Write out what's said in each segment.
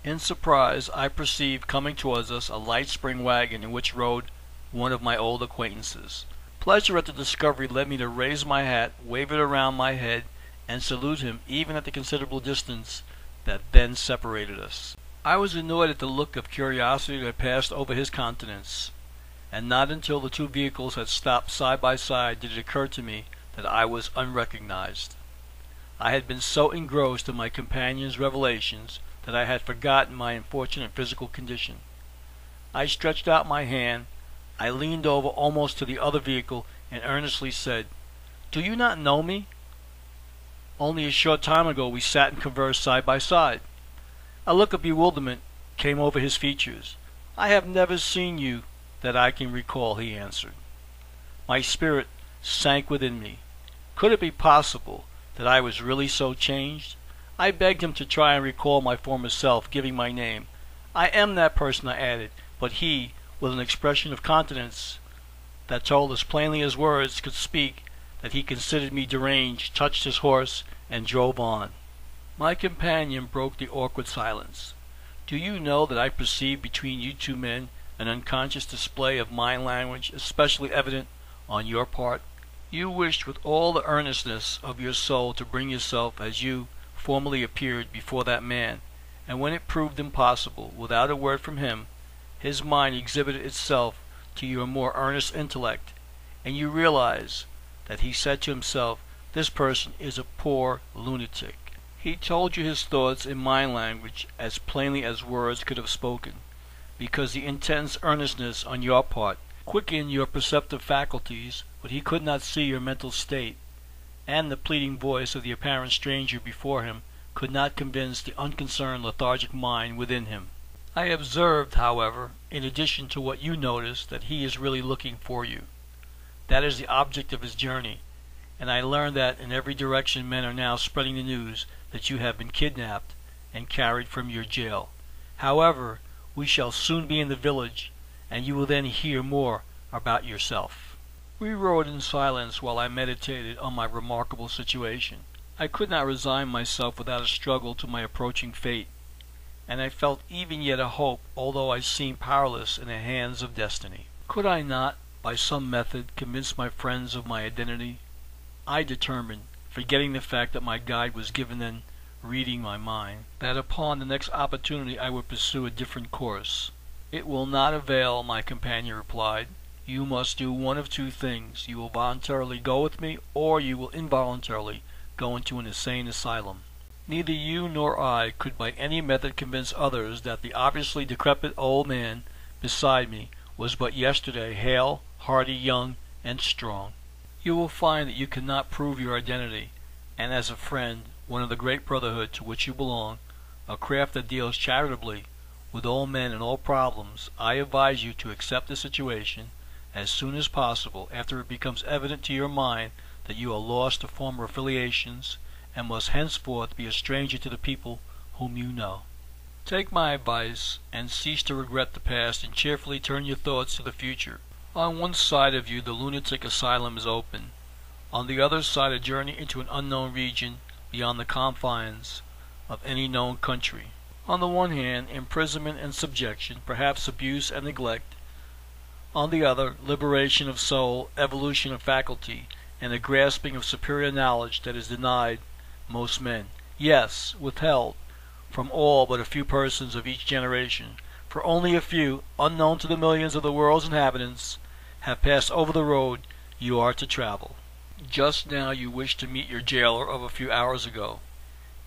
In surprise, I perceived coming towards us a light spring wagon in which rode one of my old acquaintances. Pleasure at the discovery led me to raise my hat, wave it around my head, and salute him even at the considerable distance that then separated us. I was annoyed at the look of curiosity that passed over his countenance, and not until the two vehicles had stopped side by side did it occur to me that I was unrecognized. I had been so engrossed in my companion's revelations that I had forgotten my unfortunate physical condition. I stretched out my hand, I leaned over almost to the other vehicle, and earnestly said, "Do you not know me? Only a short time ago we sat and conversed side by side." A look of bewilderment came over his features. "I have never seen you that I can recall," he answered. My spirit sank within me. Could it be possible that I was really so changed? I begged him to try and recall my former self, giving my name. "I am that person," I added, but he, with an expression of countenance that told as plainly as words could speak that he considered me deranged, touched his horse and drove on. My companion broke the awkward silence. "Do you know that I perceive between you two men an unconscious display of mind language, especially evident on your part? You wished with all the earnestness of your soul to bring yourself as you formerly appeared before that man, and when it proved impossible, without a word from him, his mind exhibited itself to your more earnest intellect, and you realize that he said to himself, 'This person is a poor lunatic.' He told you his thoughts in mind language as plainly as words could have spoken, because the intense earnestness on your part quickened your perceptive faculties, but he could not see your mental state, and the pleading voice of the apparent stranger before him could not convince the unconcerned lethargic mind within him. I observed, however, in addition to what you noticed, that he is really looking for you. That is the object of his journey, and I learned that in every direction men are now spreading the news that you have been kidnapped and carried from your jail. However, we shall soon be in the village, and you will then hear more about yourself." We rode in silence while I meditated on my remarkable situation. I could not resign myself without a struggle to my approaching fate, and I felt even yet a hope, although I seemed powerless in the hands of destiny. Could I not, by some method, convince my friends of my identity? I determined, forgetting the fact that my guide was given in reading my mind, that upon the next opportunity I would pursue a different course. "It will not avail," my companion replied. "You must do one of two things. You will voluntarily go with me, or you will involuntarily go into an insane asylum." Neither you nor I could by any method convince others that the obviously decrepit old man beside me was but yesterday hale, hearty, young, and strong. You will find that you cannot prove your identity, and as a friend, one of the great brotherhood to which you belong, a craft that deals charitably with all men and all problems, I advise you to accept the situation as soon as possible after it becomes evident to your mind that you are lost to former affiliations and must henceforth be a stranger to the people whom you know. Take my advice and cease to regret the past and cheerfully turn your thoughts to the future. On one side of you the lunatic asylum is open, on the other side a journey into an unknown region beyond the confines of any known country. On the one hand, imprisonment and subjection, perhaps abuse and neglect. On the other, liberation of soul, evolution of faculty, and the grasping of superior knowledge that is denied most men. Yes, withheld from all but a few persons of each generation, for only a few, unknown to the millions of the world's inhabitants, have passed over the road you are to travel. Just now you wish to meet your jailer of a few hours ago.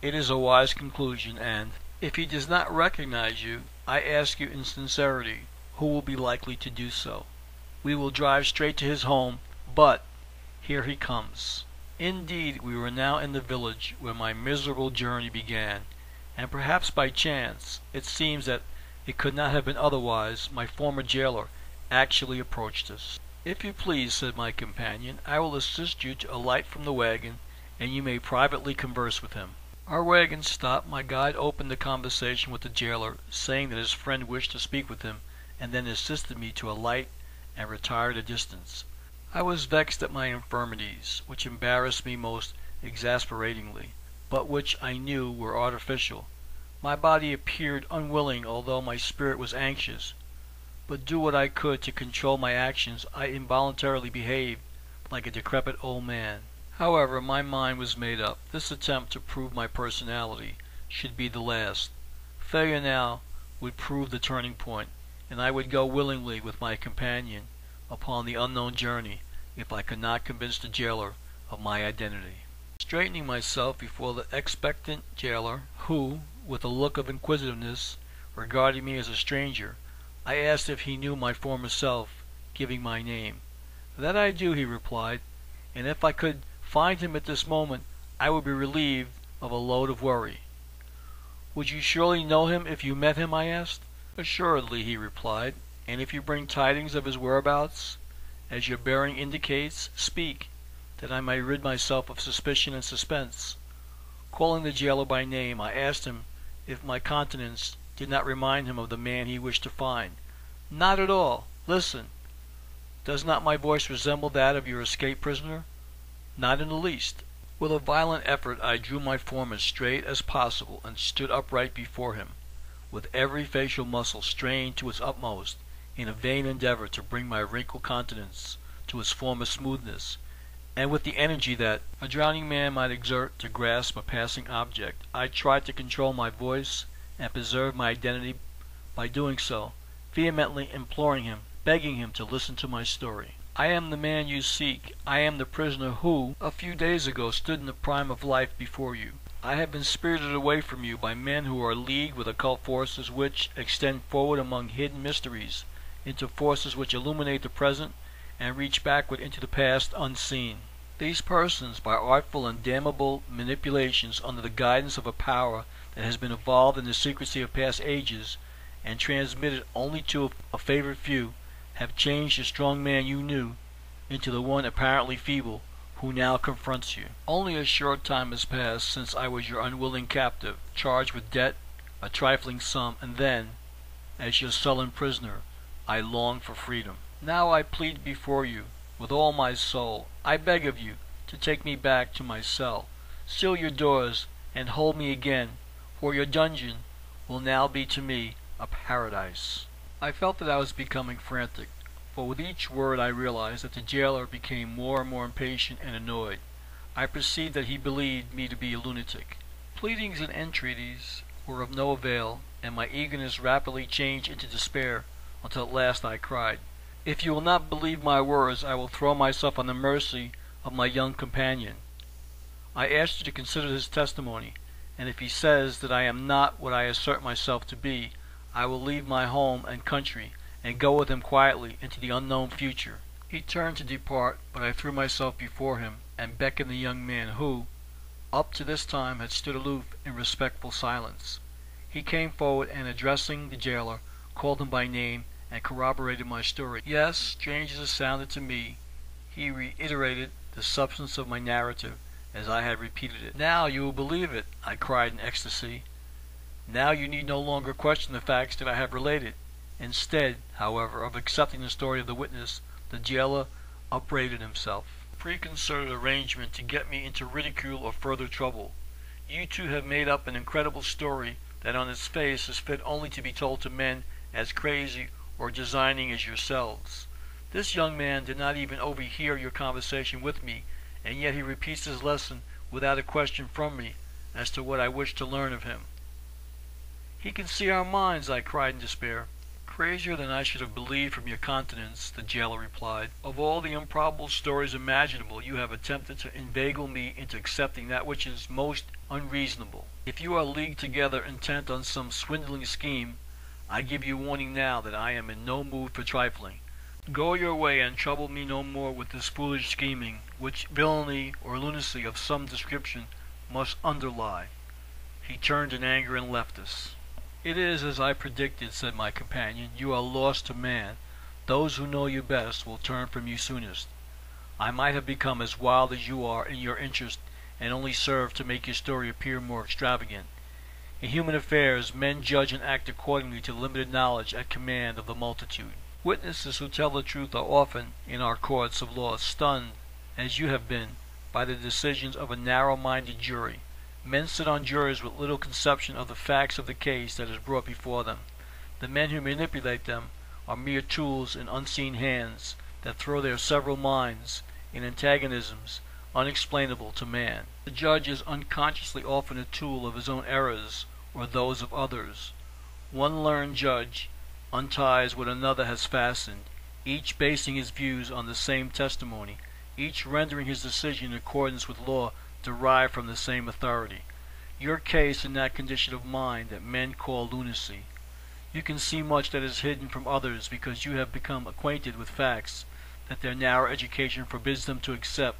It is a wise conclusion, and, if he does not recognize you, I ask you in sincerity, who will be likely to do so? We will drive straight to his home, but here he comes. Indeed, we were now in the village where my miserable journey began, and perhaps by chance, it seems that it could not have been otherwise, my former jailer actually approached us. "If you please," said my companion, "I will assist you to alight from the wagon, and you may privately converse with him." Our wagon stopped. My guide opened the conversation with the jailer, saying that his friend wished to speak with him, and then assisted me to alight and retire at a distance. I was vexed at my infirmities, which embarrassed me most exasperatingly, but which I knew were artificial. My body appeared unwilling, although my spirit was anxious, but do what I could to control my actions, I involuntarily behaved like a decrepit old man. However, my mind was made up. This attempt to prove my personality should be the last. Failure now would prove the turning point, and I would go willingly with my companion upon the unknown journey if I could not convince the jailer of my identity. Straightening myself before the expectant jailer, who, with a look of inquisitiveness, regarded me as a stranger, I asked if he knew my former self, giving my name. "That I do," he replied, "and if I could find him at this moment, I would be relieved of a load of worry." "Would you surely know him if you met him?" I asked. "Assuredly," he replied, "and if you bring tidings of his whereabouts, as your bearing indicates, speak, that I may rid myself of suspicion and suspense." Calling the jailer by name, I asked him if my countenance did not remind him of the man he wished to find. "Not at all. Listen. Does not my voice resemble that of your escaped prisoner?" "Not in the least." With a violent effort I drew my form as straight as possible and stood upright before him, with every facial muscle strained to its utmost in a vain endeavor to bring my wrinkled countenance to its former smoothness, and with the energy that a drowning man might exert to grasp a passing object, I tried to control my voice and preserve my identity by doing so, vehemently imploring him, begging him to listen to my story. "I am the man you seek. I am the prisoner who, a few days ago, stood in the prime of life before you. I have been spirited away from you by men who are leagued with occult forces which extend forward among hidden mysteries into forces which illuminate the present and reach backward into the past unseen. These persons, by artful and damnable manipulations under the guidance of a power that has been evolved in the secrecy of past ages and transmitted only to a favored few, have changed the strong man you knew into the one apparently feeble who now confronts you. Only a short time has passed since I was your unwilling captive, charged with debt, a trifling sum, and then, as your sullen prisoner, I longed for freedom. Now I plead before you with all my soul. I beg of you to take me back to my cell. Seal your doors and hold me again, for your dungeon will now be to me a paradise." I felt that I was becoming frantic, for with each word I realized that the jailer became more and more impatient and annoyed. I perceived that he believed me to be a lunatic. Pleadings and entreaties were of no avail, and my eagerness rapidly changed into despair, until at last I cried, "If you will not believe my words, I will throw myself on the mercy of my young companion. I ask you to consider his testimony, and if he says that I am not what I assert myself to be, I will leave my home and country and go with him quietly into the unknown future." He turned to depart, but I threw myself before him and beckoned the young man who, up to this time, had stood aloof in respectful silence. He came forward and, addressing the jailer, called him by name and corroborated my story. Yes, strange as it sounded to me, he reiterated the substance of my narrative as I had repeated it. "Now you will believe it," I cried in ecstasy. "Now you need no longer question the facts that I have related." Instead, however, of accepting the story of the witness, the jailer upbraided himself. "Preconcerted arrangement to get me into ridicule or further trouble. You two have made up an incredible story that on its face is fit only to be told to men as crazy or designing as yourselves. This young man did not even overhear your conversation with me, and yet he repeats his lesson without a question from me as to what I wish to learn of him." "He can see our minds," I cried in despair. "Crazier than I should have believed from your countenance," the jailer replied. "Of all the improbable stories imaginable, you have attempted to inveigle me into accepting that which is most unreasonable. If you are leagued together intent on some swindling scheme, I give you warning now that I am in no mood for trifling. Go your way and trouble me no more with this foolish scheming, which villainy or lunacy of some description must underlie." He turned in anger and left us. "It is as I predicted," said my companion. "You are lost to man. Those who know you best will turn from you soonest. I might have become as wild as you are in your interest, and only served to make your story appear more extravagant. In human affairs, men judge and act accordingly to limited knowledge at command of the multitude. Witnesses who tell the truth are often, in our courts of law, stunned, as you have been, by the decisions of a narrow-minded jury. Men sit on juries with little conception of the facts of the case that is brought before them. The men who manipulate them are mere tools in unseen hands that throw their several minds in antagonisms unexplainable to man. The judge is unconsciously often a tool of his own errors or those of others. One learned judge unties what another has fastened, each basing his views on the same testimony, each rendering his decision in accordance with law derived from the same authority. Your case in that condition of mind that men call lunacy. You can see much that is hidden from others because you have become acquainted with facts that their narrow education forbids them to accept,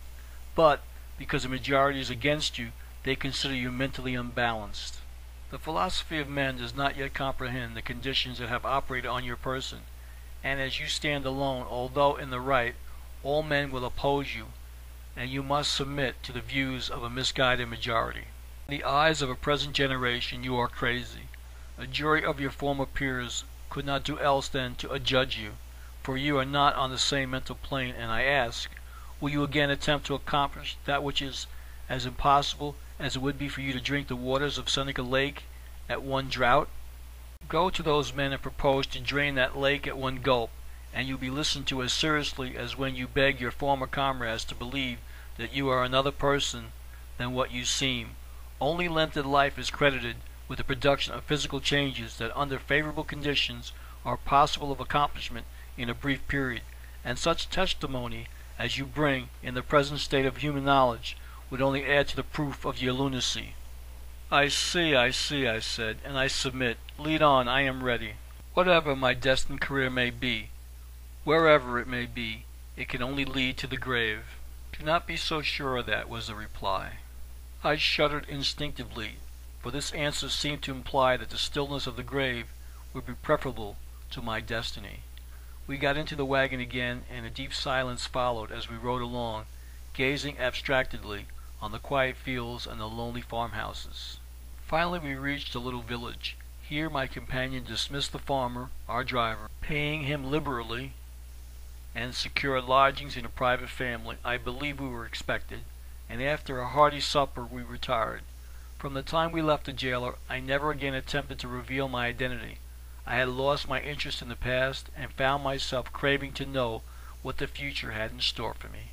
but because the majority is against you, they consider you mentally unbalanced. The philosophy of men does not yet comprehend the conditions that have operated on your person, and as you stand alone, although in the right, all men will oppose you, and you must submit to the views of a misguided majority. In the eyes of a present generation, you are crazy. A jury of your former peers could not do else than to adjudge you, for you are not on the same mental plane, and I ask, will you again attempt to accomplish that which is as impossible as it would be for you to drink the waters of Seneca Lake at one draught? Go to those men and propose to drain that lake at one gulp, and you'll be listened to as seriously as when you beg your former comrades to believe that you are another person than what you seem. Only lengthened life is credited with the production of physical changes that under favorable conditions are possible of accomplishment in a brief period, and such testimony as you bring in the present state of human knowledge would only add to the proof of your lunacy. I see, I said, and I submit. Lead on, I am ready. Whatever my destined career may be, wherever it may be, it can only lead to the grave. Do not be so sure of that, was the reply. I shuddered instinctively, for this answer seemed to imply that the stillness of the grave would be preferable to my destiny. We got into the wagon again, and a deep silence followed as we rode along, gazing abstractedly on the quiet fields and the lonely farmhouses. Finally we reached a little village. Here my companion dismissed the farmer, our driver, paying him liberally, and secured lodgings in a private family. I believe we were expected, and after a hearty supper we retired. From the time we left the jailer, I never again attempted to reveal my identity. I had lost my interest in the past and found myself craving to know what the future had in store for me.